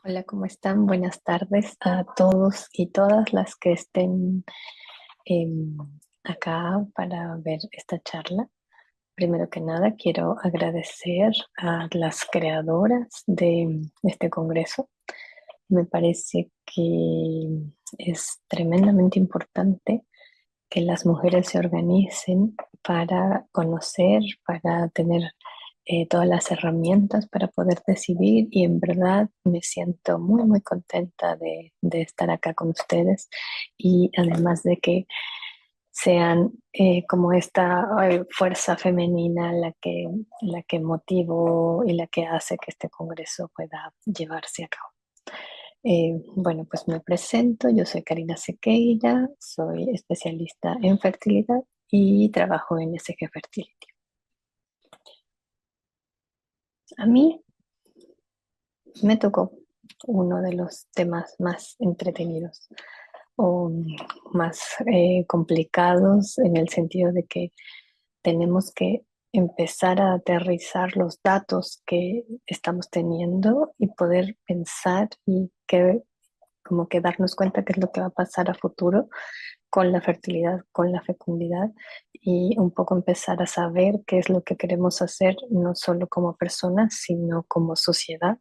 Hola, ¿cómo están? Buenas tardes a todos y todas las que estén em, acá para ver esta charla. Primero que nada, quiero agradecer a las creadoras de este congreso. Me parece que es tremendamente importante que las mujeres se organicen para conocer, para tener todas las herramientas para poder decidir y en verdad me siento muy, muy contenta de estar acá con ustedes y además de que sean como esta fuerza femenina la que motivó y la que hace que este congreso pueda llevarse a cabo. Bueno, pues me presento, yo soy Karina Sequeira, soy especialista en fertilidad y trabajo en SG Fertility. A mí me tocó uno de los temas más entretenidos o más complicados en el sentido de que tenemos que empezar a aterrizar los datos que estamos teniendo y poder pensar y que como que darnos cuenta qué es lo que va a pasar a futuro con la fertilidad, con la fecundidad y un poco empezar a saber qué es lo que queremos hacer, no solo como personas, sino como sociedad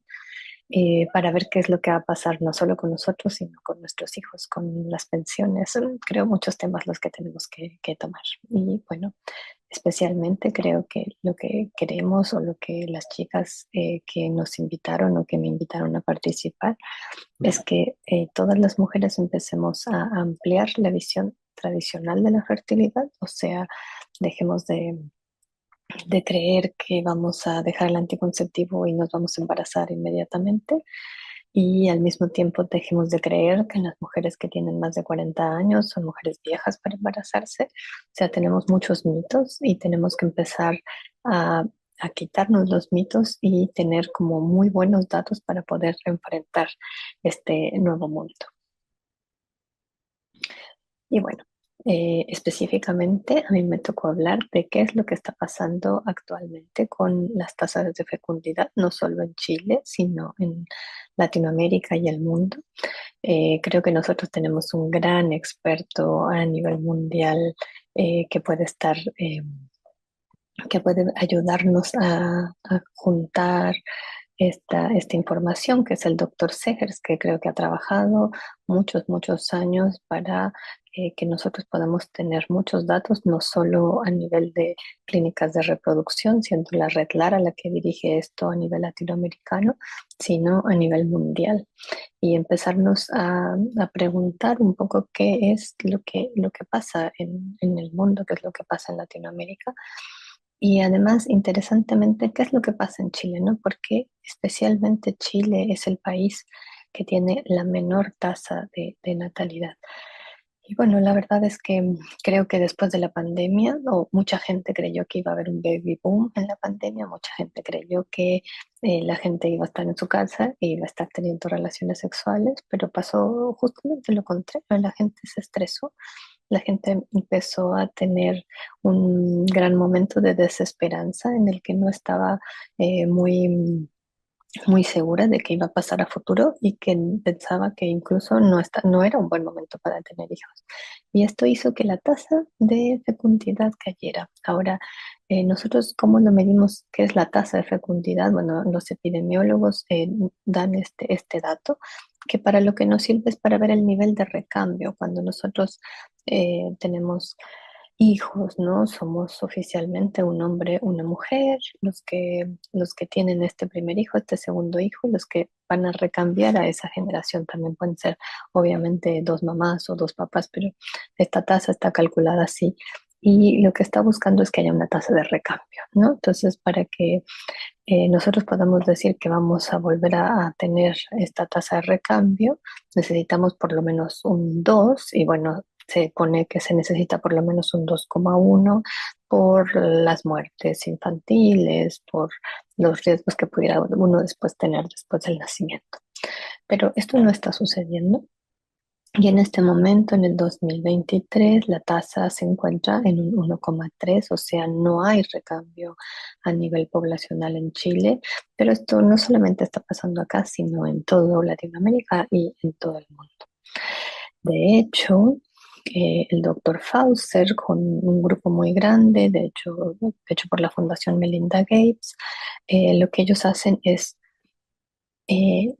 para ver qué es lo que va a pasar, no solo con nosotros, sino con nuestros hijos, con las pensiones. Son, creo, muchos temas los que tenemos que tomar. Y bueno, especialmente creo que lo que queremos o lo que las chicas que nos invitaron o que me invitaron a participar es que todas las mujeres empecemos a ampliar la visión tradicional de la fertilidad, o sea, dejemos de creer que vamos a dejar el anticonceptivo y nos vamos a embarazar inmediatamente y al mismo tiempo dejemos de creer que las mujeres que tienen más de 40 años son mujeres viejas para embarazarse. O sea, tenemos muchos mitos y tenemos que empezar a, a quitarnos los mitos y tener como muy buenos datos para poder enfrentar este nuevo mundo. Y bueno, específicamente a mí me tocó hablar de qué es lo que está pasando actualmente con las tasas de fecundidad, no solo en Chile, sino en Latinoamérica y el mundo. Creo que nosotros tenemos un gran experto a nivel mundial que puede estar, que puede ayudarnos a juntar esta información, que es el doctor Segers, que creo que ha trabajado muchos años para que nosotros podamos tener muchos datos, no solo a nivel de clínicas de reproducción, siendo la Red Lara la que dirige esto a nivel latinoamericano, sino a nivel mundial. Y empezarnos a preguntar un poco qué es lo que pasa en el mundo, qué es lo que pasa en Latinoamérica y además, interesantemente, ¿qué es lo que pasa en Chile, no? Porque especialmente Chile es el país que tiene la menor tasa de natalidad. Y bueno, la verdad es que creo que después de la pandemia, o mucha gente creyó que iba a haber un baby boom en la pandemia, mucha gente creyó que la gente iba a estar en su casa e iba a estar teniendo relaciones sexuales, pero pasó justamente lo contrario, la gente se estresó, la gente empezó a tener un gran momento de desesperanza en el que no estaba muy segura de que iba a pasar a futuro y que pensaba que incluso no era un buen momento para tener hijos. Y esto hizo que la tasa de fecundidad cayera. Ahora, nosotros, ¿cómo lo medimos? ¿Qué es la tasa de fecundidad? Bueno, los epidemiólogos dan este dato, que para lo que nos sirve es para ver el nivel de recambio. Cuando nosotros tenemos hijos, ¿no? Somos oficialmente un hombre, una mujer, los que tienen este primer hijo, este segundo hijo, los que van a recambiar a esa generación también pueden ser obviamente dos mamás o dos papás, pero esta tasa está calculada así. Y lo que está buscando es que haya una tasa de recambio, ¿no? Entonces, para que nosotros podamos decir que vamos a volver a tener esta tasa de recambio, necesitamos por lo menos un 2 y bueno, se pone que se necesita por lo menos un 2,1 por las muertes infantiles, por los riesgos que pudiera uno después tener después del nacimiento. Pero esto no está sucediendo Y en este momento, en el 2023, la tasa se encuentra en un 1,3, o sea, no hay recambio a nivel poblacional en Chile, pero esto no solamente está pasando acá, sino en toda Latinoamérica y en todo el mundo. De hecho, el doctor Fauser, con un grupo muy grande, de hecho por la Fundación Melinda Gates, lo que ellos hacen es eh,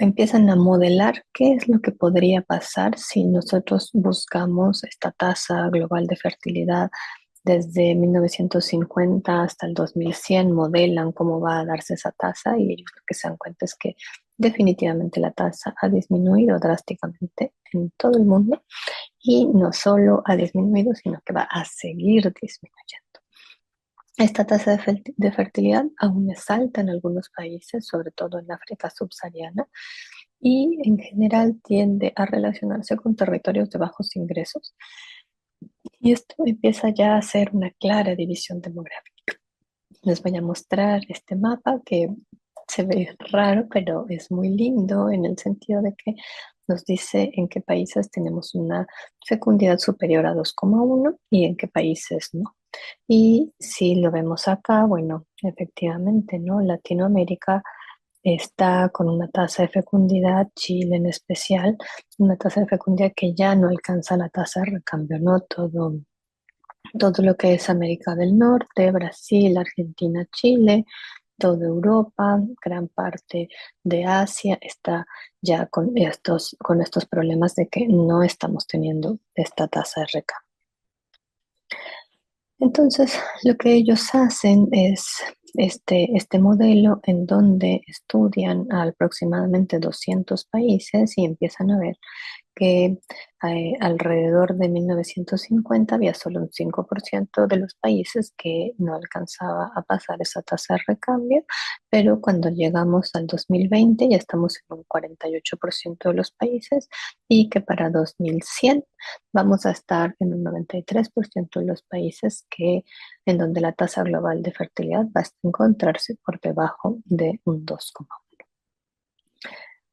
empiezan a modelar qué es lo que podría pasar si nosotros buscamos esta tasa global de fertilidad desde 1950 hasta el 2100, modelan cómo va a darse esa tasa y ellos lo que se dan cuenta es que definitivamente la tasa ha disminuido drásticamente en todo el mundo y no solo ha disminuido, sino que va a seguir disminuyendo. Esta tasa de fertilidad aún es alta en algunos países, sobre todo en África subsahariana, y en general tiende a relacionarse con territorios de bajos ingresos. Y esto empieza ya a ser una clara división demográfica. Les voy a mostrar este mapa que se ve raro, pero es muy lindo en el sentido de que nos dice en qué países tenemos una fecundidad superior a 2,1 y en qué países no. Y si lo vemos acá, bueno, efectivamente, ¿no? Latinoamérica está con una tasa de fecundidad, Chile en especial, una tasa de fecundidad que ya no alcanza la tasa de recambio, ¿no? Todo lo que es América del Norte, Brasil, Argentina, Chile, toda Europa, gran parte de Asia está ya con estos problemas de que no estamos teniendo esta tasa de recambio. Entonces, lo que ellos hacen es este modelo en donde estudian a aproximadamente 200 países y empiezan a ver que alrededor de 1950 había solo un 5% de los países que no alcanzaba a pasar esa tasa de recambio, pero cuando llegamos al 2020 ya estamos en un 48% de los países y que para 2100 vamos a estar en un 93% de los países en donde la tasa global de fertilidad va a encontrarse por debajo de un 2,1.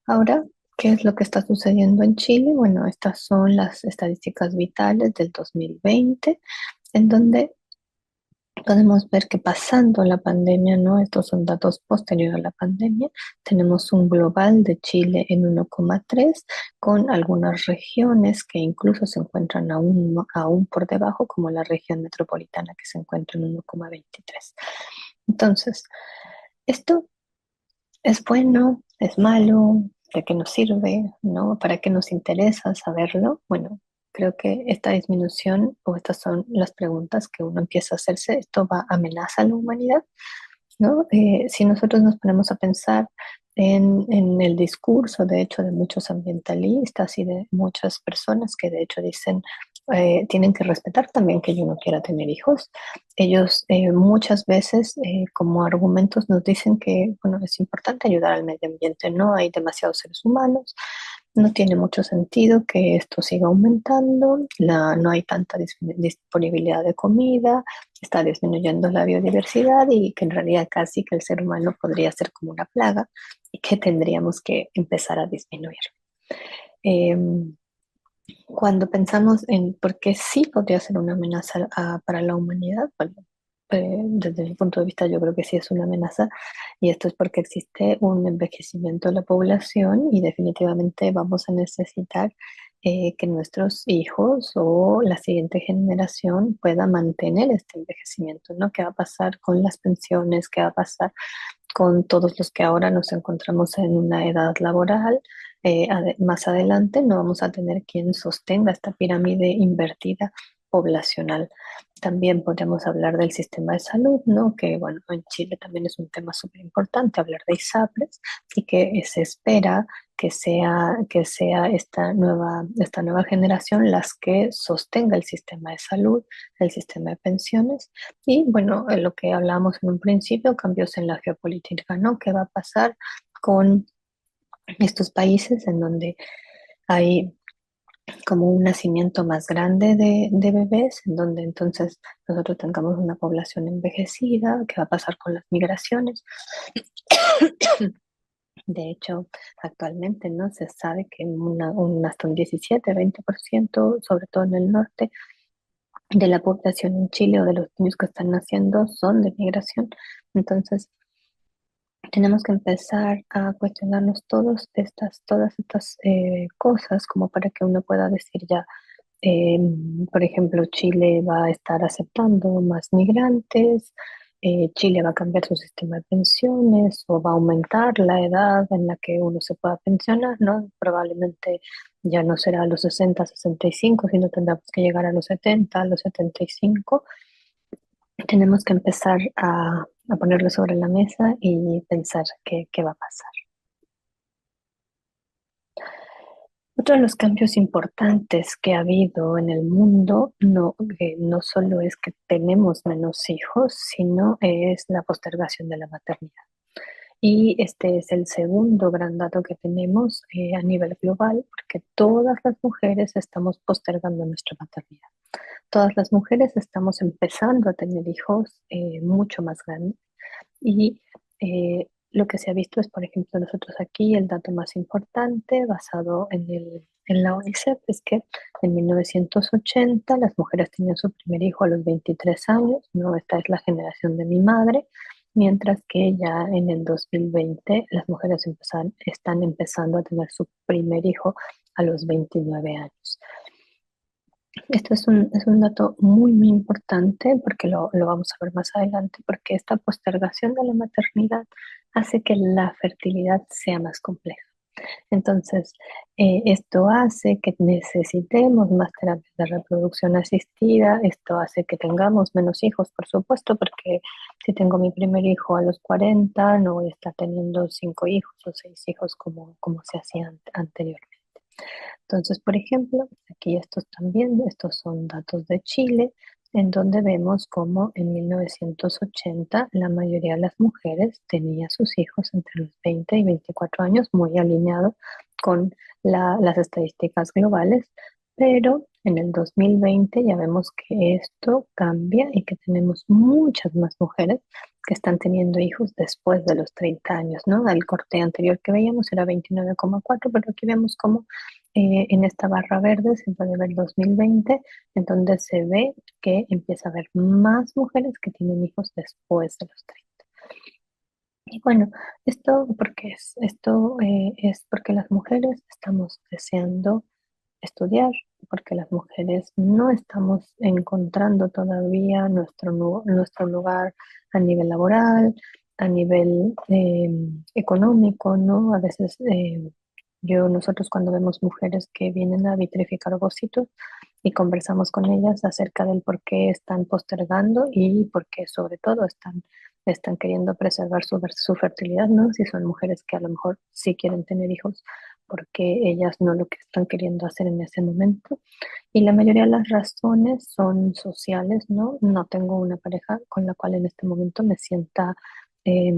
Ahora, ¿qué es lo que está sucediendo en Chile? Bueno, estas son las estadísticas vitales del 2020, en donde podemos ver que pasando la pandemia, ¿no? Estos son datos posteriores a la pandemia, tenemos un global de Chile en 1,3, con algunas regiones que incluso se encuentran aún por debajo, como la región metropolitana que se encuentra en 1,23. Entonces, esto ¿es bueno? ¿Es malo? ¿De qué nos sirve? ¿No? ¿Para qué nos interesa saberlo? Bueno, creo que esta disminución o estas son las preguntas que uno empieza a hacerse. ¿Esto va a amenaza a la humanidad? ¿No? Si nosotros nos ponemos a pensar en el discurso, de hecho, de muchos ambientalistas y de muchas personas que de hecho dicen tienen que respetar también que yo no quiera tener hijos. Ellos muchas veces como argumentos nos dicen que, bueno, es importante ayudar al medio ambiente, no hay demasiados seres humanos, no tiene mucho sentido que esto siga aumentando, no hay tanta disponibilidad de comida, está disminuyendo la biodiversidad y que en realidad casi que el ser humano podría ser como una plaga y que tendríamos que empezar a disminuir. Em, Cuando pensamos en por qué sí podría ser una amenaza para la humanidad, bueno, desde mi punto de vista yo creo que sí es una amenaza y esto es porque existe un envejecimiento de la población y definitivamente vamos a necesitar que nuestros hijos o la siguiente generación pueda mantener este envejecimiento, ¿no? ¿Qué va a pasar con las pensiones? ¿Qué va a pasar con todos los que ahora nos encontramos en una edad laboral? Más adelante no vamos a tener quien sostenga esta pirámide invertida poblacional. También podríamos hablar del sistema de salud, ¿no? Que bueno, en Chile también es un tema súper importante hablar de ISAPRES y que se espera que sea esta nueva generación las que sostenga el sistema de salud, el sistema de pensiones y bueno, lo que hablamos en un principio, cambios en la geopolítica, ¿no? ¿Qué va a pasar con estos países en donde hay como un nacimiento más grande de bebés, en donde entonces nosotros tengamos una población envejecida? ¿Qué va a pasar con las migraciones? De hecho, actualmente no se sabe que hasta un 17-20%, sobre todo en el norte, de la población en Chile o de los niños que están naciendo son de migración. Entonces, tenemos que empezar a cuestionarnos todas estas cosas como para que uno pueda decir ya, eh, por ejemplo, Chile va a estar aceptando más migrantes, Chile va a cambiar su sistema de pensiones o va a aumentar la edad en la que uno se pueda pensionar, ¿no? Probablemente ya no será a los 60, 65, sino tendremos que llegar a los 70, a los 75. Tenemos que empezar a ponerlo sobre la mesa y pensar qué va a pasar. Otro de los cambios importantes que ha habido en el mundo no solo es que tenemos menos hijos, sino es la postergación de la maternidad. Y este es el segundo gran dato que tenemos a nivel global, porque todas las mujeres estamos postergando nuestra maternidad. Todas las mujeres estamos empezando a tener hijos mucho más grandes y lo que se ha visto es, por ejemplo, nosotros aquí, el dato más importante basado en la UNICEF es que en 1980 las mujeres tenían su primer hijo a los 23 años, ¿no? Esta es la generación de mi madre, mientras que ya en el 2020 las mujeres están empezando a tener su primer hijo a los 29 años. Esto es un dato muy importante porque lo vamos a ver más adelante, porque esta postergación de la maternidad hace que la fertilidad sea más compleja. Entonces, esto hace que necesitemos más terapias de reproducción asistida, esto hace que tengamos menos hijos, por supuesto, porque si tengo mi primer hijo a los 40, no voy a estar teniendo 5 hijos o 6 hijos como se hacía anteriormente. Entonces, por ejemplo, aquí estos son datos de Chile, en donde vemos cómo en 1980 la mayoría de las mujeres tenía sus hijos entre los 20 y 24 años, muy alineado con las estadísticas globales, pero en el 2020 ya vemos que esto cambia y que tenemos muchas más mujeres que están teniendo hijos después de los 30 años, ¿no? El corte anterior que veíamos era 29,4, pero aquí vemos cómo en esta barra verde se puede ver 2020, en donde se ve que empieza a haber más mujeres que tienen hijos después de los 30. Y bueno, esto es porque las mujeres estamos deseando estudiar, porque las mujeres no estamos encontrando todavía nuestro lugar a nivel laboral, a nivel económico, ¿no? A veces nosotros cuando vemos mujeres que vienen a vitrificar ovocitos y conversamos con ellas acerca del por qué están postergando y por qué sobre todo están queriendo preservar su fertilidad, ¿no? Si son mujeres que a lo mejor sí quieren tener hijos porque ellas no lo que están queriendo hacer en ese momento. Y la mayoría de las razones son sociales, ¿no? No tengo una pareja con la cual en este momento me sienta eh,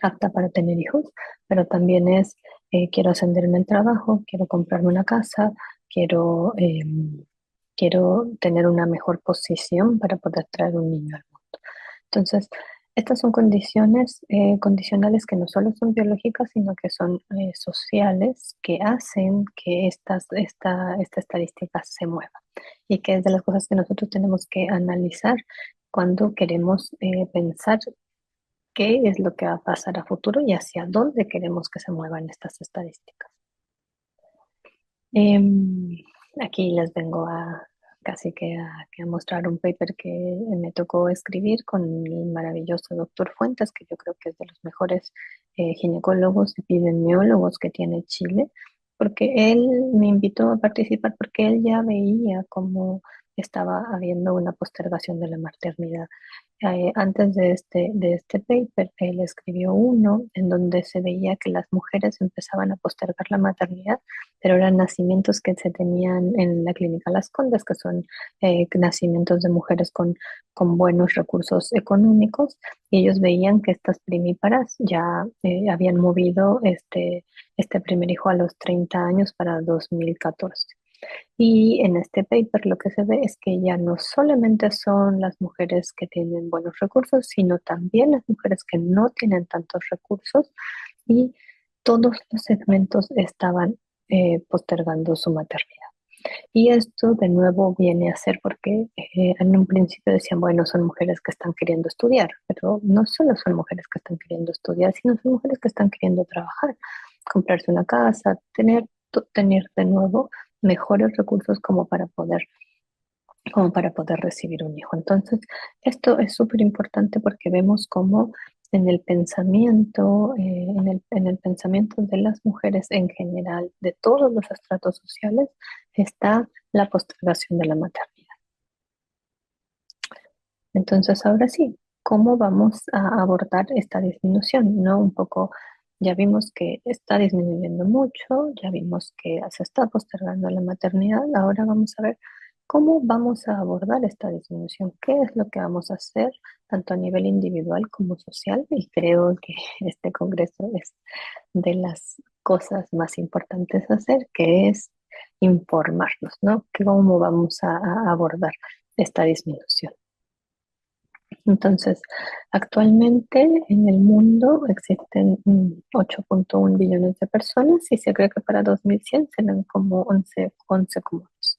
apta para tener hijos, pero también quiero ascenderme en el trabajo, quiero comprarme una casa, quiero tener una mejor posición para poder traer un niño al mundo. Entonces, estas son condiciones condicionales que no solo son biológicas, sino que son sociales, que hacen que esta estadística se mueva y que es de las cosas que nosotros tenemos que analizar cuando queremos pensar qué es lo que va a pasar a futuro y hacia dónde queremos que se muevan estas estadísticas. Em, Aquí les vengo casi que a mostrar un paper que me tocó escribir con el maravilloso doctor Fuentes, que yo creo que es de los mejores ginecólogos, epidemiólogos que tiene Chile, porque él me invitó a participar porque él ya veía cómo estaba habiendo una postergación de la maternidad. Antes de este paper, él escribió uno en donde se veía que las mujeres empezaban a postergar la maternidad, pero eran nacimientos que se tenían en la clínica Las Condes, que son nacimientos de mujeres con buenos recursos económicos, y ellos veían que estas primíparas ya habían movido este primer hijo a los 30 años para 2014. Y en este paper lo que se ve es que ya no solamente son las mujeres que tienen buenos recursos, sino también las mujeres que no tienen tantos recursos y todos los segmentos estaban postergando su maternidad. Y esto de nuevo viene a ser porque en un principio decían, bueno, son mujeres que están queriendo estudiar, pero no solo son mujeres que están queriendo estudiar, sino son mujeres que están queriendo trabajar, comprarse una casa, tener de nuevo mejores recursos como para poder recibir un hijo. Entonces, esto es súper importante porque vemos cómo en el pensamiento, en el pensamiento de las mujeres en general, de todos los estratos sociales, está la postergación de la maternidad. Entonces, ahora sí, ¿cómo vamos a abordar esta disminución? ¿No? Un poco, ya vimos que está disminuyendo mucho, ya vimos que se está postergando la maternidad, ahora vamos a ver cómo vamos a abordar esta disminución, qué es lo que vamos a hacer, tanto a nivel individual como social, y creo que este congreso es de las cosas más importantes a hacer, que es informarnos, ¿no? ¿Cómo vamos a abordar esta disminución? Entonces, actualmente en el mundo existen 8.1 billones de personas y se cree que para 2100 serán como 11 comunes.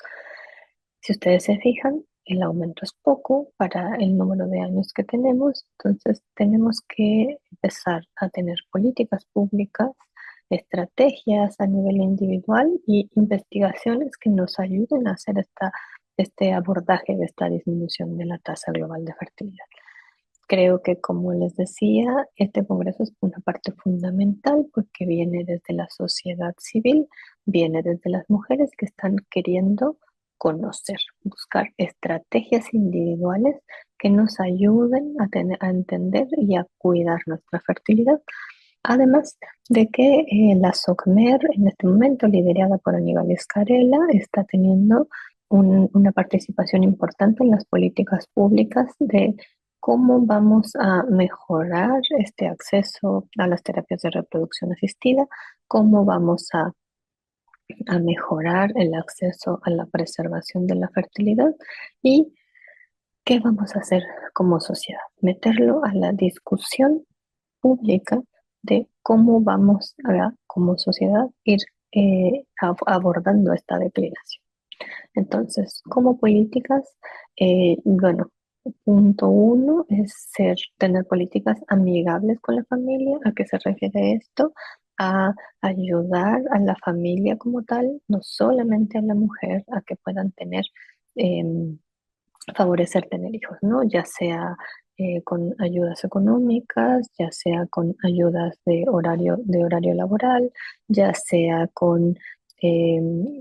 Si ustedes se fijan, el aumento es poco para el número de años que tenemos, entonces tenemos que empezar a tener políticas públicas, estrategias a nivel individual y investigaciones que nos ayuden a hacer este abordaje de esta disminución de la tasa global de fertilidad. Creo que, como les decía, este congreso es una parte fundamental porque viene desde la sociedad civil, viene desde las mujeres que están queriendo conocer, buscar estrategias individuales que nos ayuden a entender y a cuidar nuestra fertilidad. Además de que la SOCMER, en este momento liderada por Aníbal Escarella, está teniendo una participación importante en las políticas públicas de cómo vamos a mejorar este acceso a las terapias de reproducción asistida, cómo vamos a mejorar el acceso a la preservación de la fertilidad y qué vamos a hacer como sociedad, meterlo a la discusión pública de cómo vamos a, como sociedad, ir abordando esta declinación. Entonces, como políticas, bueno, punto uno es tener políticas amigables con la familia. ¿A qué se refiere esto? A ayudar a la familia como tal, no solamente a la mujer, a que puedan em, favorecer tener hijos, ¿no? Ya sea con ayudas económicas, ya sea con ayudas de horario laboral, ya sea con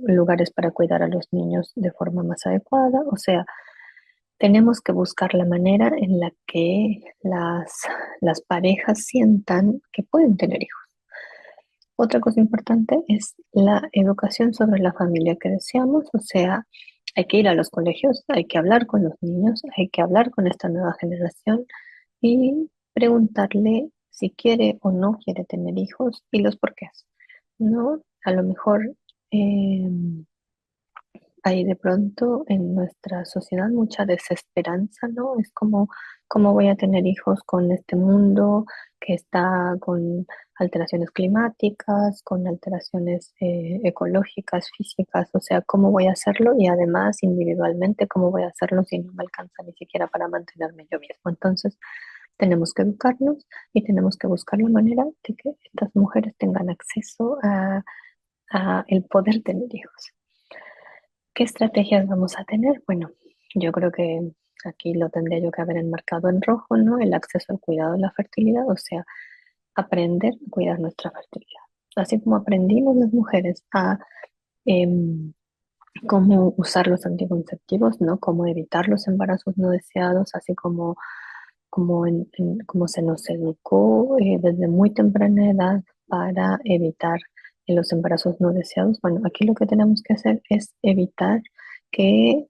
lugares para cuidar a los niños de forma más adecuada. O sea, tenemos que buscar la manera en la que las parejas sientan que pueden tener hijos. Otra cosa importante es la educación sobre la familia que deseamos, o sea, hay que ir a los colegios, hay que hablar con los niños, hay que hablar con esta nueva generación y preguntarle si quiere o no quiere tener hijos y los porqués, ¿no? A lo mejor eh, hay de pronto en nuestra sociedad mucha desesperanza, ¿no? Es como, ¿cómo voy a tener hijos con este mundo que está con alteraciones climáticas, con alteraciones ecológicas, físicas? O sea, ¿cómo voy a hacerlo? Y además, individualmente, ¿cómo voy a hacerlo si no me alcanza ni siquiera para mantenerme yo mismo? Entonces, tenemos que educarnos y tenemos que buscar la manera de que estas mujeres tengan acceso a el poder tener hijos. ¿Qué estrategias vamos a tener? Bueno, yo creo que aquí lo tendría yo que haber enmarcado en rojo, ¿no? El acceso al cuidado de la fertilidad, o sea, aprender a cuidar nuestra fertilidad. Así como aprendimos las mujeres a em, cómo usar los anticonceptivos, ¿no? Cómo evitar los embarazos no deseados, así como se nos educó desde muy temprana edad para evitar los embarazos no deseados. Bueno, aquí lo que tenemos que hacer es evitar que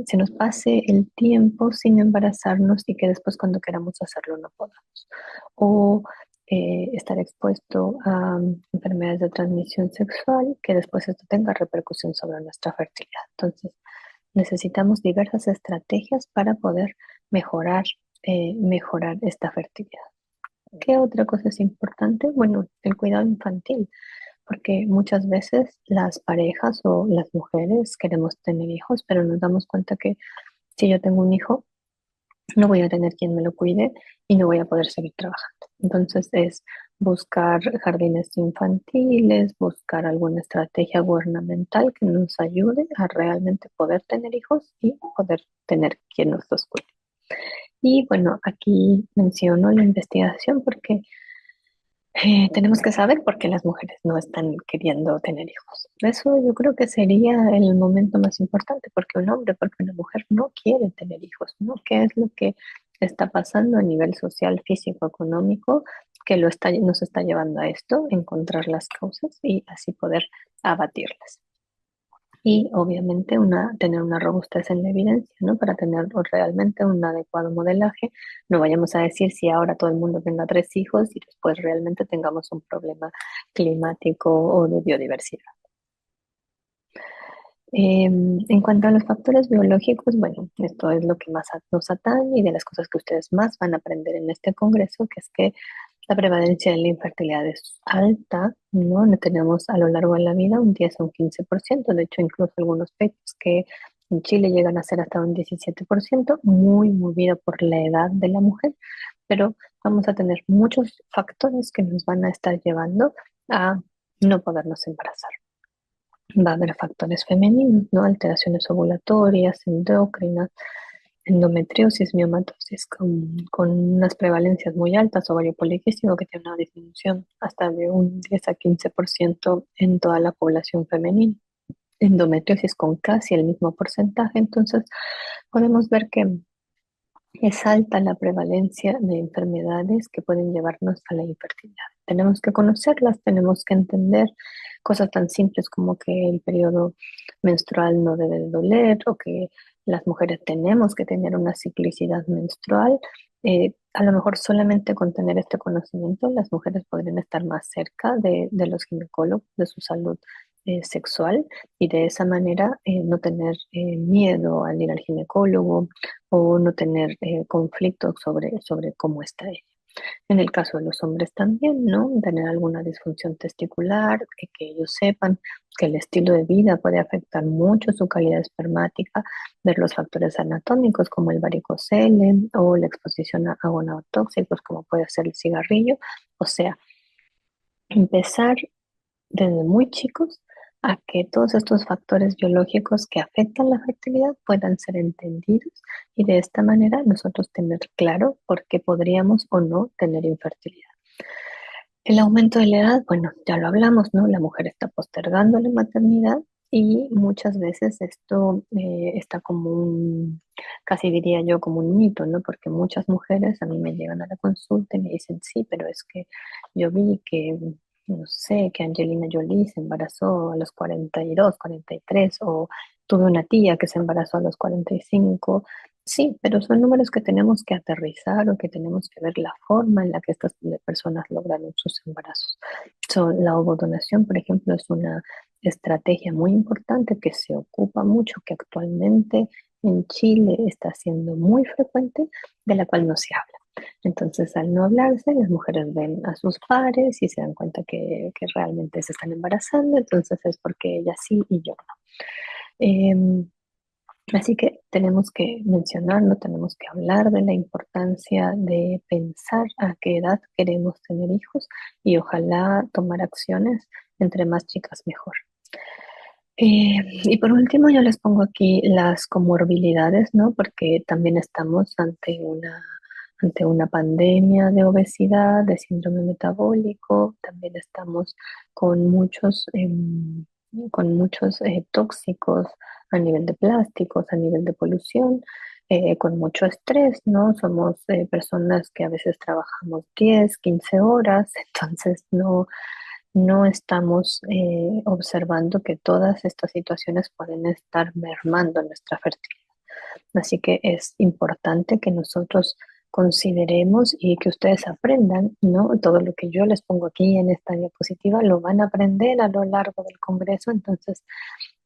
se nos pase el tiempo sin embarazarnos y que después cuando queramos hacerlo no podamos. O estar expuesto a enfermedades de transmisión sexual, que después esto tenga repercusión sobre nuestra fertilidad. Entonces, necesitamos diversas estrategias para poder mejorar mejorar esta fertilidad. ¿Qué otra cosa es importante? Bueno, el cuidado infantil, porque muchas veces las parejas o las mujeres queremos tener hijos, pero nos damos cuenta que si yo tengo un hijo, no voy a tener quien me lo cuide y no voy a poder seguir trabajando. Entonces es buscar jardines infantiles, buscar alguna estrategia gubernamental que nos ayude a realmente poder tener hijos y poder tener quien nos los cuide. Y bueno, aquí menciono la investigación porque tenemos que saber por qué las mujeres no están queriendo tener hijos. Eso yo creo que sería el momento más importante, porque un hombre, porque una mujer no quiere tener hijos, ¿no? ¿Qué es lo que está pasando a nivel social, físico, económico, que nos está llevando a esto? Encontrar las causas y así poder abatirlas. Y obviamente tener una robustez en la evidencia, ¿no? Para tener realmente un adecuado modelaje. No vayamos a decir si ahora todo el mundo tenga 3 hijos y después realmente tengamos un problema climático o de biodiversidad. En cuanto a los factores biológicos, bueno, esto es lo que más nos atañe y de las cosas que ustedes más van a aprender en este congreso, que es que la prevalencia de la infertilidad es alta, ¿no? No tenemos a lo largo de la vida un 10 a un 15%, de hecho incluso algunos papers que en Chile llegan a ser hasta un 17%, muy movido por la edad de la mujer, pero vamos a tener muchos factores que nos van a estar llevando a no podernos embarazar. Va a haber factores femeninos, ¿no? Alteraciones ovulatorias, endocrinas, endometriosis, miomatosis con unas prevalencias muy altas, ovario poliquístico que tiene una disminución hasta de un 10 a 15% en toda la población femenina. Endometriosis con casi el mismo porcentaje, entonces podemos ver que es alta la prevalencia de enfermedades que pueden llevarnos a la infertilidad. Tenemos que conocerlas, tenemos que entender cosas tan simples como que el periodo menstrual no debe de doler o que las mujeres tenemos que tener una ciclicidad menstrual. A lo mejor solamente con tener este conocimiento las mujeres podrían estar más cerca de los ginecólogos, de su salud sexual y de esa manera no tener miedo al ir al ginecólogo o no tener conflictos sobre cómo está ella. En el caso de los hombres también, ¿no? Tener alguna disfunción testicular, que ellos sepan que el estilo de vida puede afectar mucho su calidad espermática, ver los factores anatómicos como el varicocele o la exposición a agonotóxicos como puede ser el cigarrillo, o sea, empezar desde muy chicos a que todos estos factores biológicos que afectan la fertilidad puedan ser entendidos y de esta manera nosotros tener claro por qué podríamos o no tener infertilidad. El aumento de la edad, bueno, ya lo hablamos, ¿no? La mujer está postergando la maternidad y muchas veces esto está como casi diría yo, como un mito, ¿no? Porque muchas mujeres a mí me llegan a la consulta y me dicen, sí, pero es que yo vi que, no sé, que Angelina Jolie se embarazó a los 42, 43, o tuve una tía que se embarazó a los 45. Sí, pero son números que tenemos que aterrizar o que tenemos que ver la forma en la que estas personas lograron sus embarazos. La ovodonación, por ejemplo, es una estrategia muy importante que se ocupa mucho, que actualmente en Chile está siendo muy frecuente, de la cual no se habla. Entonces, al no hablarse, las mujeres ven a sus pares y se dan cuenta que realmente se están embarazando, entonces es porque ella sí y yo no. Em, Así que tenemos que mencionarlo, tenemos que hablar de la importancia de pensar a qué edad queremos tener hijos y ojalá tomar acciones entre más chicas mejor. Y por último, yo les pongo aquí las comorbilidades, ¿no? Porque también estamos ante una pandemia de obesidad, de síndrome metabólico, también estamos con muchos tóxicos a nivel de plásticos, a nivel de polución, con mucho estrés, ¿no? Somos personas que a veces trabajamos 10, 15 horas, entonces no estamos observando que todas estas situaciones pueden estar mermando nuestra fertilidad. Así que es importante que nosotros consideremos y que ustedes aprendan, ¿no? Todo lo que yo les pongo aquí en esta diapositiva lo van a aprender a lo largo del Congreso, entonces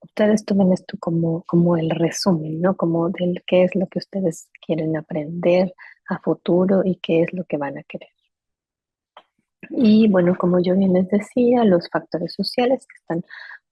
ustedes tomen esto como el resumen, ¿no? Como del qué es lo que ustedes quieren aprender a futuro y qué es lo que van a querer. Y bueno, como yo bien les decía, los factores sociales que están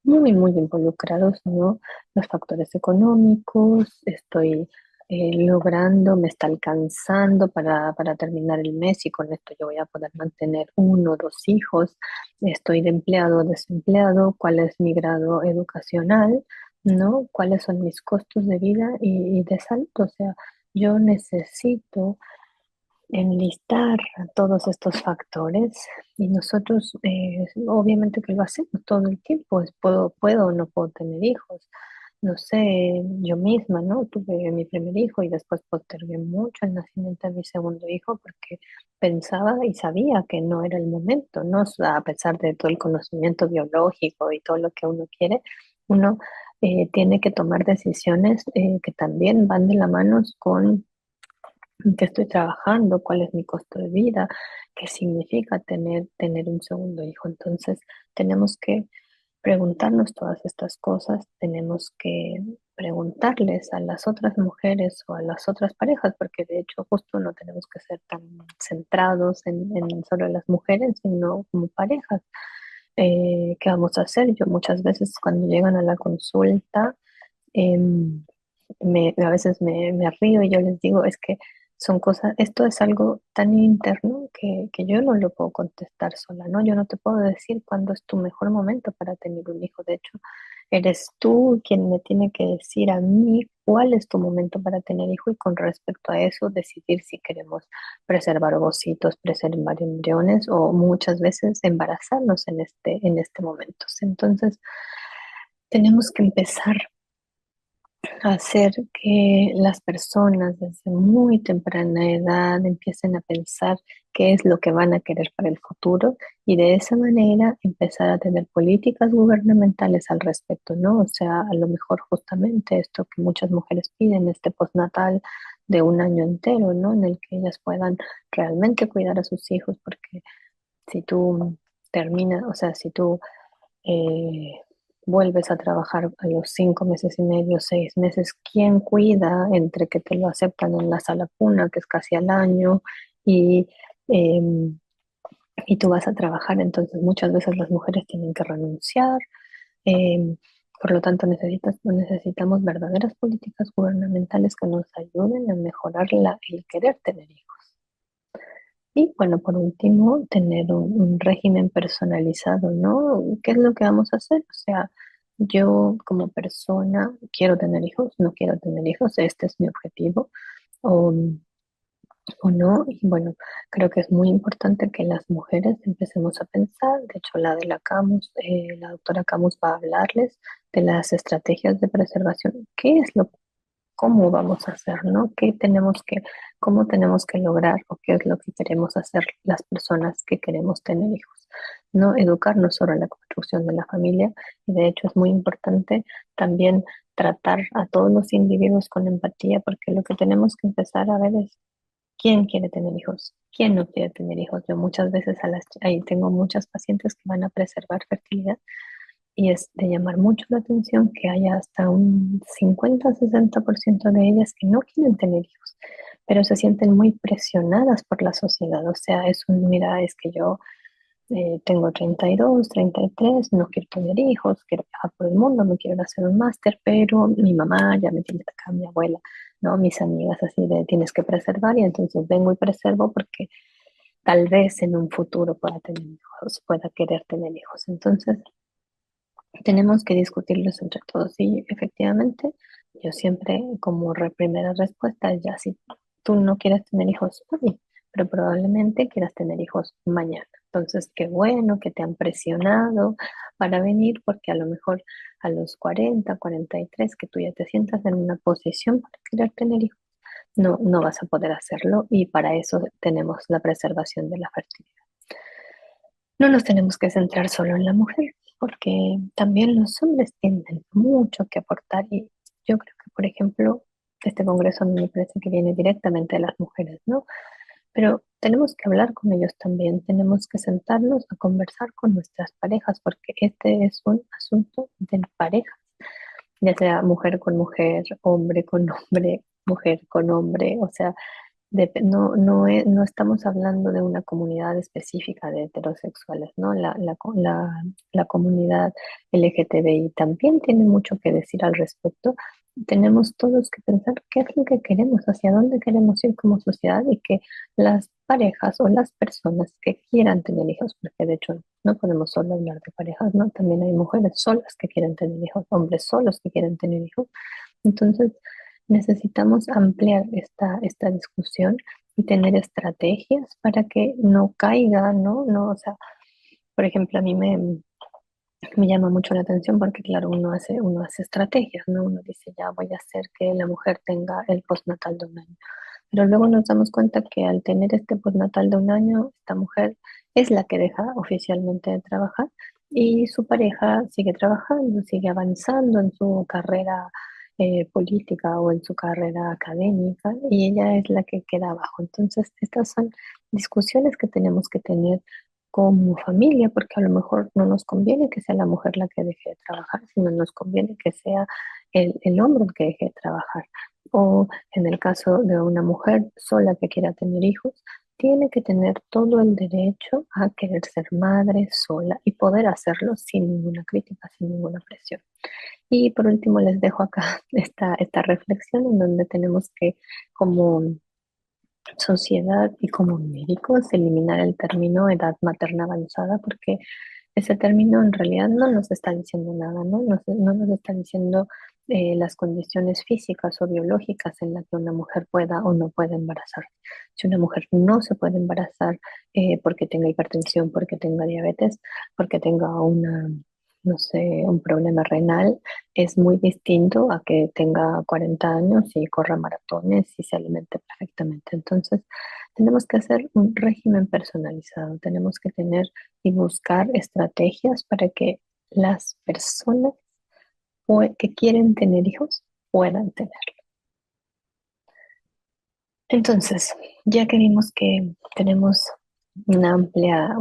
muy involucrados, ¿no? Los factores económicos, estoy logrando, me está alcanzando para terminar el mes y con esto yo voy a poder mantener uno o dos hijos, estoy de empleado o desempleado, cuál es mi grado educacional, ¿no? Cuáles son mis costos de vida y de salud, o sea, yo necesito enlistar todos estos factores y nosotros obviamente que lo hacemos todo el tiempo, puedo o no puedo tener hijos. No sé, yo misma, ¿no? Tuve mi primer hijo y después postergué mucho el nacimiento de mi segundo hijo porque pensaba y sabía que no era el momento, ¿no? O sea, a pesar de todo el conocimiento biológico y todo lo que uno quiere, uno tiene que tomar decisiones que también van de la mano con en qué estoy trabajando, cuál es mi costo de vida, qué significa tener un segundo hijo. Entonces, tenemos que preguntarnos todas estas cosas, tenemos que preguntarles a las otras mujeres o a las otras parejas, porque de hecho justo no tenemos que ser tan centrados en solo las mujeres, sino como parejas. ¿Qué vamos a hacer? Yo muchas veces cuando llegan a la consulta, em, a veces me río y yo les digo, es que son cosas, esto es algo tan interno que yo no lo puedo contestar sola, ¿no? Yo no te puedo decir cuándo es tu mejor momento para tener un hijo. De hecho, eres tú quien me tiene que decir a mí cuál es tu momento para tener hijo y con respecto a eso decidir si queremos preservar ovocitos, preservar embriones o muchas veces embarazarnos en este momento. Entonces, tenemos que empezar hacer que las personas desde muy temprana edad empiecen a pensar qué es lo que van a querer para el futuro y de esa manera empezar a tener políticas gubernamentales al respecto, ¿no? O sea, a lo mejor justamente esto que muchas mujeres piden, este postnatal de un año entero, ¿no? En el que ellas puedan realmente cuidar a sus hijos, porque si tú terminas, o sea, si tú eh, vuelves a trabajar a los 5 meses y medio, 6 meses, ¿quién cuida entre que te lo aceptan en la sala cuna, que es casi al año, y, eh, y tú vas a trabajar? Entonces muchas veces las mujeres tienen que renunciar. eh, por lo tanto, necesitamos verdaderas políticas gubernamentales que nos ayuden a mejorar el querer tener hijos. Y bueno, por último, tener un régimen personalizado, ¿no? ¿Qué es lo que vamos a hacer? O sea, yo como persona quiero tener hijos, no quiero tener hijos, este es mi objetivo o, o no. Y bueno, creo que es muy importante que las mujeres empecemos a pensar. De hecho, la doctora Camus va a hablarles de las estrategias de preservación. ¿Qué es lo cómo vamos a hacer, ¿no? Cómo tenemos que lograr o qué es lo que queremos hacer las personas que queremos tener hijos, ¿no? Educarnos sobre la construcción de la familia y de hecho es muy importante también tratar a todos los individuos con empatía porque lo que tenemos que empezar a ver es quién quiere tener hijos, quién no quiere tener hijos. Yo muchas veces ahí tengo muchas pacientes que van a preservar fertilidad y es de llamar mucho la atención que haya hasta un 50-60% de ellas que no quieren tener hijos, pero se sienten muy presionadas por la sociedad. O sea, mira, es que yo tengo 32, 33, no quiero tener hijos, quiero viajar por el mundo, no quiero hacer un máster, pero mi mamá ya me tiene acá, mi abuela, ¿no? Mis amigas así de tienes que preservar y entonces vengo y preservo porque tal vez en un futuro pueda tener hijos, pueda querer tener hijos. Entonces, tenemos que discutirlos entre todos y efectivamente yo siempre como primera respuesta es ya si tú no quieres tener hijos hoy, pero probablemente quieras tener hijos mañana. Entonces, qué bueno que te han presionado para venir porque a lo mejor a los 40, 43 que tú ya te sientas en una posición para querer tener hijos, no vas a poder hacerlo y para eso tenemos la preservación de la fertilidad. No nos tenemos que centrar solo en la mujer, porque también los hombres tienen mucho que aportar y yo creo que, por ejemplo, este congreso me parece que viene directamente de las mujeres, ¿no? Pero tenemos que hablar con ellos también, tenemos que sentarnos a conversar con nuestras parejas, porque este es un asunto de parejas, ya sea mujer con mujer, hombre con hombre, mujer con hombre, o sea, no estamos hablando de una comunidad específica de heterosexuales, ¿no? La comunidad LGTBI también tiene mucho que decir al respecto. Tenemos todos que pensar qué es lo que queremos, hacia dónde queremos ir como sociedad y que las parejas o las personas que quieran tener hijos, porque de hecho no podemos solo hablar de parejas, ¿no? También hay mujeres solas que quieren tener hijos, hombres solos que quieren tener hijos. Entonces, necesitamos ampliar esta discusión y tener estrategias para que no caiga, ¿no? No, o sea, por ejemplo, me llama mucho la atención porque, claro, uno hace estrategias, ¿no? Uno dice, ya voy a hacer que la mujer tenga el postnatal de un año. Pero luego nos damos cuenta que al tener este postnatal de un año, esta mujer es la que deja oficialmente de trabajar y su pareja sigue trabajando, sigue avanzando en su carrera política o en su carrera académica y ella es la que queda abajo. Entonces, estas son discusiones que tenemos que tener como familia, porque a lo mejor no nos conviene que sea la mujer la que deje de trabajar, sino nos conviene que sea el hombre el que deje de trabajar. O en el caso de una mujer sola que quiera tener hijos, tiene que tener todo el derecho a querer ser madre sola y poder hacerlo sin ninguna crítica, sin ninguna presión. Y por último les dejo acá esta reflexión en donde tenemos que, como sociedad y como médicos, eliminar el término edad materna avanzada porque ese término en realidad no nos está diciendo nada, ¿no? No nos está diciendo las condiciones físicas o biológicas en las que una mujer pueda o no pueda embarazar. Si una mujer no se puede embarazar porque tenga hipertensión, porque tenga diabetes, porque tenga no sé, un problema renal, es muy distinto a que tenga 40 años y corra maratones y se alimente perfectamente. Entonces, tenemos que hacer un régimen personalizado, tenemos que tener y buscar estrategias para que las personas que quieren tener hijos puedan tener. Entonces, ya que vimos que tenemos una amplia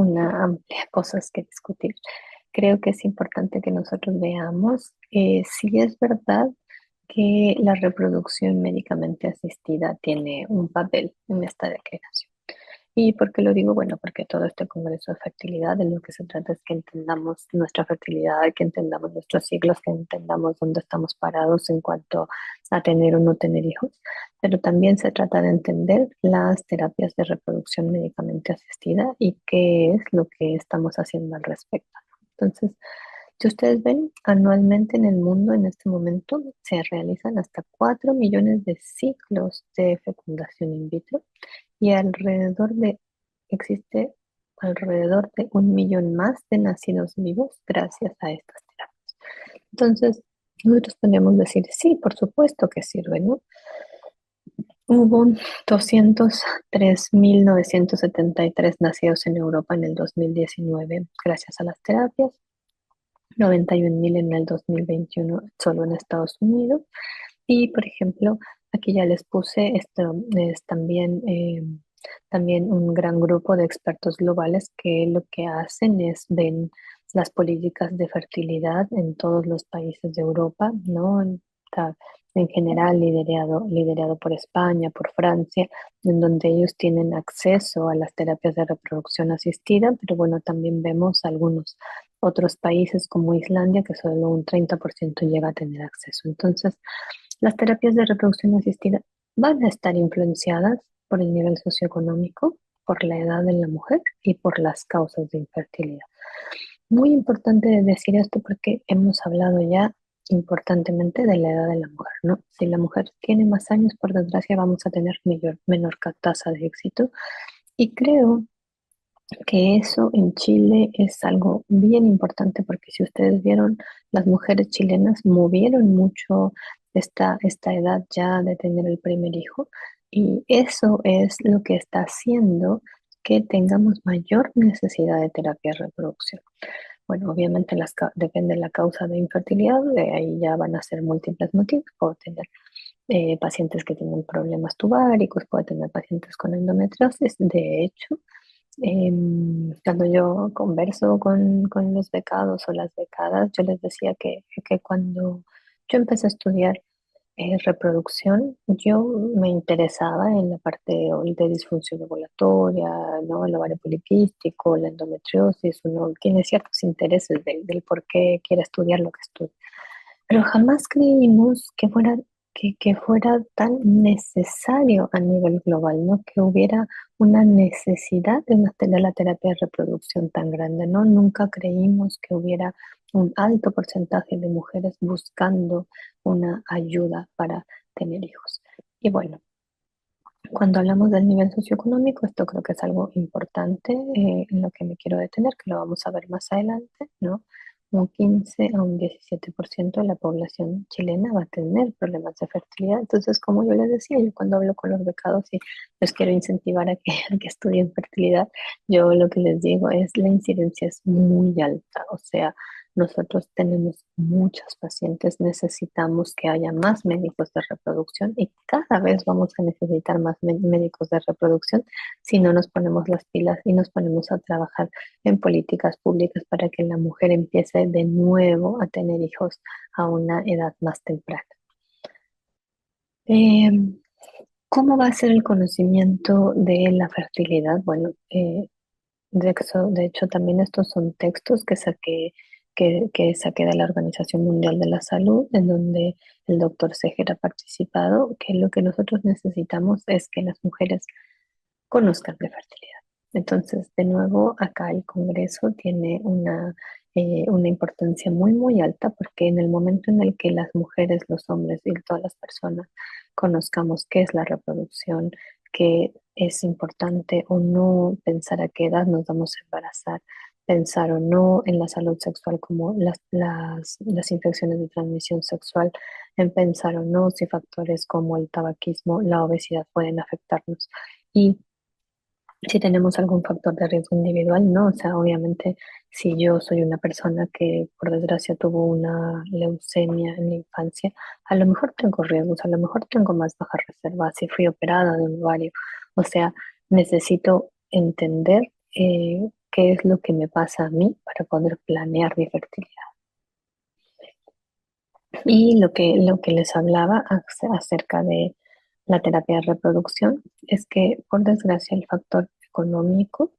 cosas que discutir, creo que es importante que nosotros veamos si es verdad que la reproducción médicamente asistida tiene un papel en esta declaración. ¿Y por qué lo digo? Bueno, porque todo este congreso de fertilidad, de lo que se trata es que entendamos nuestra fertilidad, que entendamos nuestros ciclos, que entendamos dónde estamos parados en cuanto a tener o no tener hijos, pero también se trata de entender las terapias de reproducción médicamente asistida y qué es lo que estamos haciendo al respecto. Entonces, si ustedes ven, anualmente en el mundo en este momento se realizan hasta 4 millones de ciclos de fecundación in vitro y existe alrededor de 1 millón más de nacidos vivos gracias a estas terapias. Entonces, nosotros podemos decir, sí, por supuesto que sirve, ¿no? Hubo 203.973 nacidos en Europa en el 2019 gracias a las terapias, 91.000 en el 2021 solo en Estados Unidos. Y, por ejemplo, aquí ya les puse, esto es también un gran grupo de expertos globales que lo que hacen es ven las políticas de fertilidad en todos los países de Europa, ¿no? Está en general liderado por España, por Francia, en donde ellos tienen acceso a las terapias de reproducción asistida, pero bueno, también vemos algunos otros países como Islandia que solo un 30% llega a tener acceso. Entonces, las terapias de reproducción asistida van a estar influenciadas por el nivel socioeconómico, por la edad de la mujer y por las causas de infertilidad. Muy importante decir esto porque hemos hablado ya importantemente de la edad de la mujer, ¿no? Si la mujer tiene más años, por desgracia, vamos a tener menor tasa de éxito. Y creo que eso en Chile es algo bien importante porque si ustedes vieron, las mujeres chilenas movieron mucho esta edad ya de tener el primer hijo y eso es lo que está haciendo que tengamos mayor necesidad de terapia de reproducción. Bueno, obviamente depende de la causa de infertilidad, de ahí ya van a ser múltiples motivos. Puedo tener pacientes que tienen problemas tubáricos, puedo tener pacientes con endometriosis. De hecho, cuando yo converso con los becados o las becadas, yo les decía que cuando yo empecé a estudiar, reproducción, yo me interesaba en la parte de disfunción ovulatoria, ¿no? El ovario poliquístico, la endometriosis, uno tiene ciertos intereses del por qué quiere estudiar lo que estudia. Pero jamás creímos que fuera tan necesario a nivel global, ¿no? Que hubiera una necesidad de la terapia de reproducción tan grande, ¿no? Nunca creímos que hubiera un alto porcentaje de mujeres buscando una ayuda para tener hijos. Y bueno, cuando hablamos del nivel socioeconómico, esto creo que es algo importante en lo que me quiero detener, que lo vamos a ver más adelante, ¿no? Un 15 a un 17% de la población chilena va a tener problemas de fertilidad. Entonces, como yo les decía, yo cuando hablo con los becados y los quiero incentivar a que, a que estudien fertilidad, yo lo que les digo es la incidencia es muy alta. O sea, nosotros tenemos muchos pacientes, necesitamos que haya más médicos de reproducción y cada vez vamos a necesitar más médicos de reproducción si no nos ponemos las pilas y nos ponemos a trabajar en políticas públicas para que la mujer empiece de nuevo a tener hijos a una edad más temprana. Eh, ¿Cómo va a ser el conocimiento de la fertilidad? Bueno, de hecho, también estos son textos que saqué de la Organización Mundial de la Salud, en donde el doctor Seger ha participado, que lo que nosotros necesitamos es que las mujeres conozcan de fertilidad. Entonces, de nuevo, acá el Congreso tiene una importancia muy, muy alta porque en el momento en el que las mujeres, los hombres y todas las personas conozcamos qué es la reproducción, qué es importante o no pensar a qué edad nos vamos a embarazar, pensar o no en la salud sexual como las infecciones de transmisión sexual, en pensar o no si factores como el tabaquismo, la obesidad pueden afectarnos. Y si tenemos algún factor de riesgo individual, no, o sea, obviamente si yo soy una persona que por desgracia tuvo una leucemia en la infancia, a lo mejor tengo riesgos, a lo mejor tengo más bajas reservas, si fui operada de un ovario, o sea, necesito entender qué es lo que me pasa a mí para poder planear mi fertilidad. Y lo que les hablaba acerca de la terapia de reproducción es que, por desgracia, el factor económico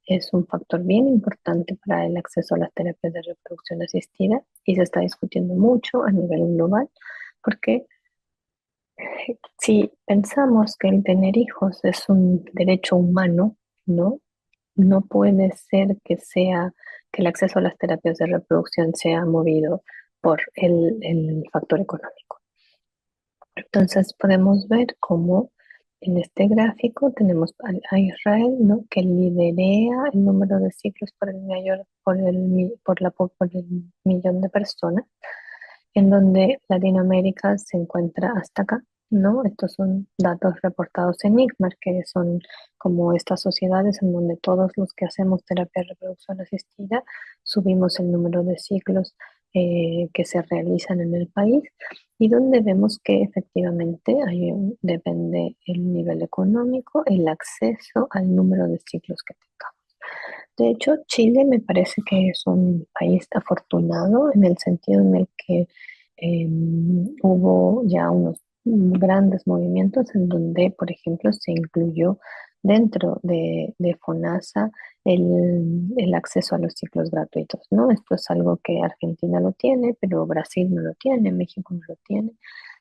es un factor bien importante para el acceso a las terapias de reproducción asistida y se está discutiendo mucho a nivel global porque si pensamos que el tener hijos es un derecho humano, ¿no? No puede ser que el acceso a las terapias de reproducción sea movido por el factor económico. Entonces podemos ver cómo en este gráfico tenemos a Israel, ¿no? Que liderea el número de ciclos por el mayor, por el millón de personas, en donde Latinoamérica se encuentra hasta acá, ¿no? Estos son datos reportados en ICMAR, que son como estas sociedades en donde todos los que hacemos terapia de reproducción asistida subimos el número de ciclos que se realizan en el país y donde vemos que efectivamente depende el nivel económico, el acceso al número de ciclos que tengamos. De hecho, Chile me parece que es un país afortunado en el sentido en el que hubo ya unos grandes movimientos en donde, por ejemplo, se incluyó dentro de FONASA el acceso a los ciclos gratuitos, ¿no? Esto es algo que Argentina lo tiene, pero Brasil no lo tiene, México no lo tiene.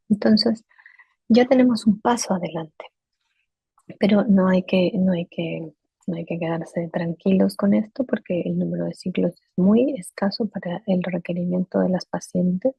Entonces, ya tenemos un paso adelante. Pero no hay que quedarse tranquilos con esto porque el número de ciclos es muy escaso para el requerimiento de las pacientes.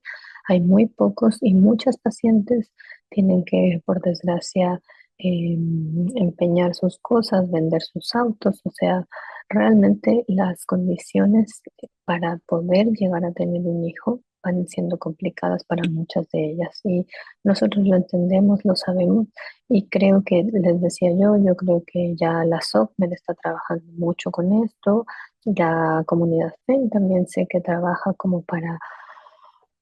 Hay muy pocos y muchas pacientes tienen que, por desgracia, empeñar sus cosas, vender sus autos. O sea, realmente las condiciones para poder llegar a tener un hijo van siendo complicadas para muchas de ellas. Y nosotros lo entendemos, lo sabemos y creo que, les decía yo creo que ya la SOCMED está trabajando mucho con esto, la comunidad FEM también sé que trabaja como para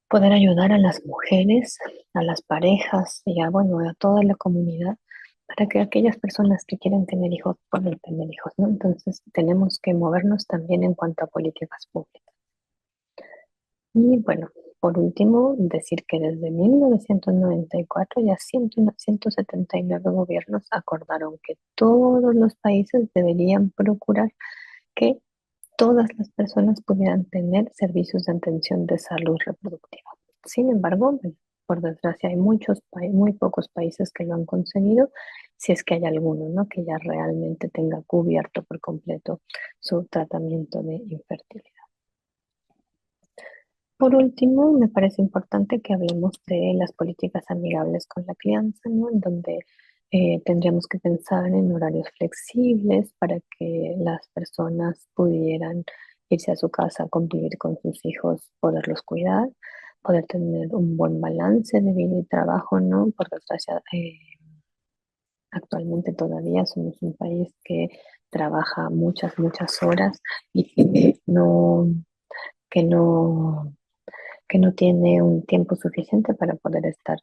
poder ayudar a las mujeres, a las parejas y a, bueno, a toda la comunidad, para que aquellas personas que quieren tener hijos puedan tener hijos, ¿no? Entonces tenemos que movernos también en cuanto a políticas públicas. Y bueno. Por último, decir que desde 1994 ya 179 gobiernos acordaron que todos los países deberían procurar que todas las personas pudieran tener servicios de atención de salud reproductiva. Sin embargo, bueno, por desgracia hay muy pocos países que lo han conseguido, si es que hay alguno, ¿no? Que ya realmente tenga cubierto por completo su tratamiento de infertilidad. Por último, me parece importante que hablemos de las políticas amigables con la crianza, ¿no? En donde tendríamos que pensar en horarios flexibles para que las personas pudieran irse a su casa, convivir con sus hijos, poderlos cuidar, poder tener un buen balance de vida y trabajo, ¿no? Por desgracia, actualmente todavía somos un país que trabaja muchas horas y que no que no tiene un tiempo suficiente para poder estar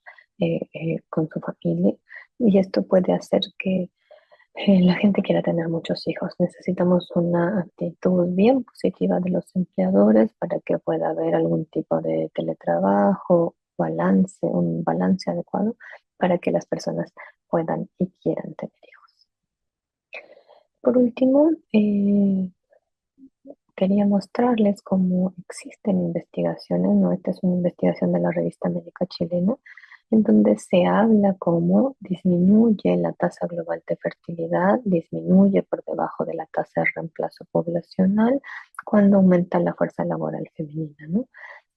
con su familia. Y esto puede hacer que la gente quiera tener muchos hijos. Necesitamos una actitud bien positiva de los empleadores para que pueda haber algún tipo de teletrabajo, un balance adecuado para que las personas puedan y quieran tener hijos. Por último, quería mostrarles cómo existen investigaciones, ¿no? Esta es una investigación de la revista Médica Chilena, en donde se habla cómo disminuye la tasa global de fertilidad, disminuye por debajo de la tasa de reemplazo poblacional cuando aumenta la fuerza laboral femenina, ¿no?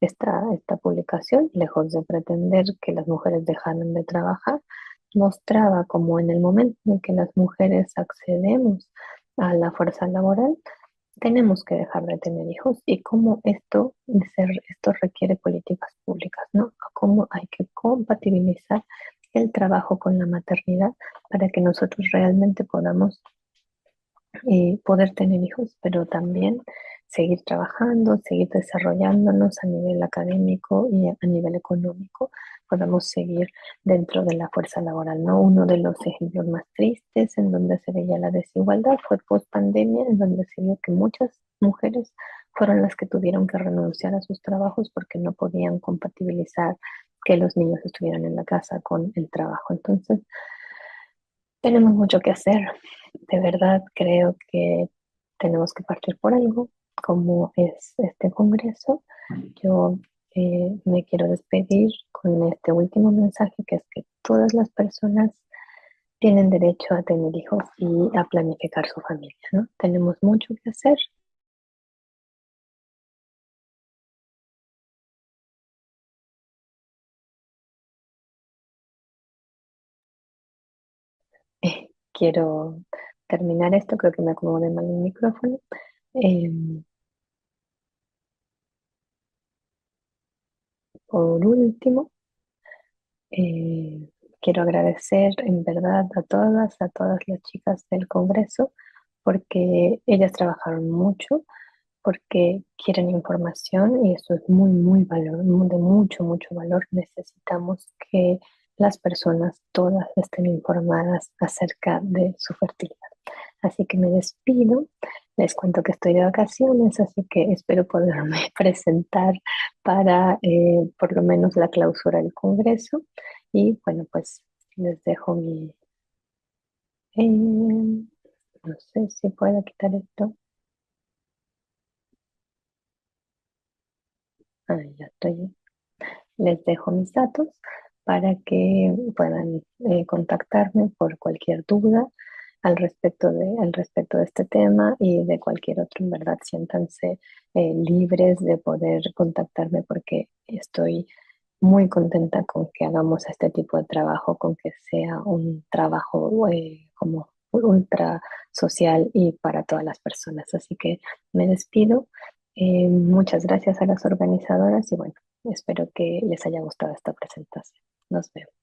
Esta publicación, lejos de pretender que las mujeres dejaran de trabajar, mostraba cómo en el momento en que las mujeres accedemos a la fuerza laboral, tenemos que dejar de tener hijos y cómo esto requiere políticas públicas, ¿no? Cómo hay que compatibilizar el trabajo con la maternidad para que nosotros realmente podamos poder tener hijos, pero también seguir trabajando, seguir desarrollándonos a nivel académico y a nivel económico, podamos seguir dentro de la fuerza laboral, ¿no? Uno de los ejemplos más tristes en donde se veía la desigualdad fue post pandemia, en donde se vio que muchas mujeres fueron las que tuvieron que renunciar a sus trabajos porque no podían compatibilizar que los niños estuvieran en la casa con el trabajo. Entonces, tenemos mucho que hacer. De verdad creo que tenemos que partir por algo, como es este congreso. Yo me quiero despedir con este último mensaje, que es que todas las personas tienen derecho a tener hijos y a planificar su familia, ¿no? Tenemos mucho que hacer. Quiero terminar esto, creo que me acomodé mal el micrófono. Em, por último, quiero agradecer en verdad a todas las chicas del Congreso, porque ellas trabajaron mucho, porque quieren información y eso es de mucho valor. Necesitamos que las personas todas estén informadas acerca de su fertilidad. Así que me despido, les cuento que estoy de vacaciones, así que espero poderme presentar para por lo menos la clausura del Congreso. Y bueno, pues les dejo no sé si puedo quitar esto. Ah, ya estoy. Les dejo mis datos para que puedan contactarme por cualquier duda al respecto de este tema y de cualquier otro. En verdad, siéntanse libres de poder contactarme porque estoy muy contenta con que hagamos este tipo de trabajo, con que sea un trabajo como ultra social y para todas las personas. Así que me despido. Muchas gracias a las organizadoras y bueno, espero que les haya gustado esta presentación. Nos vemos.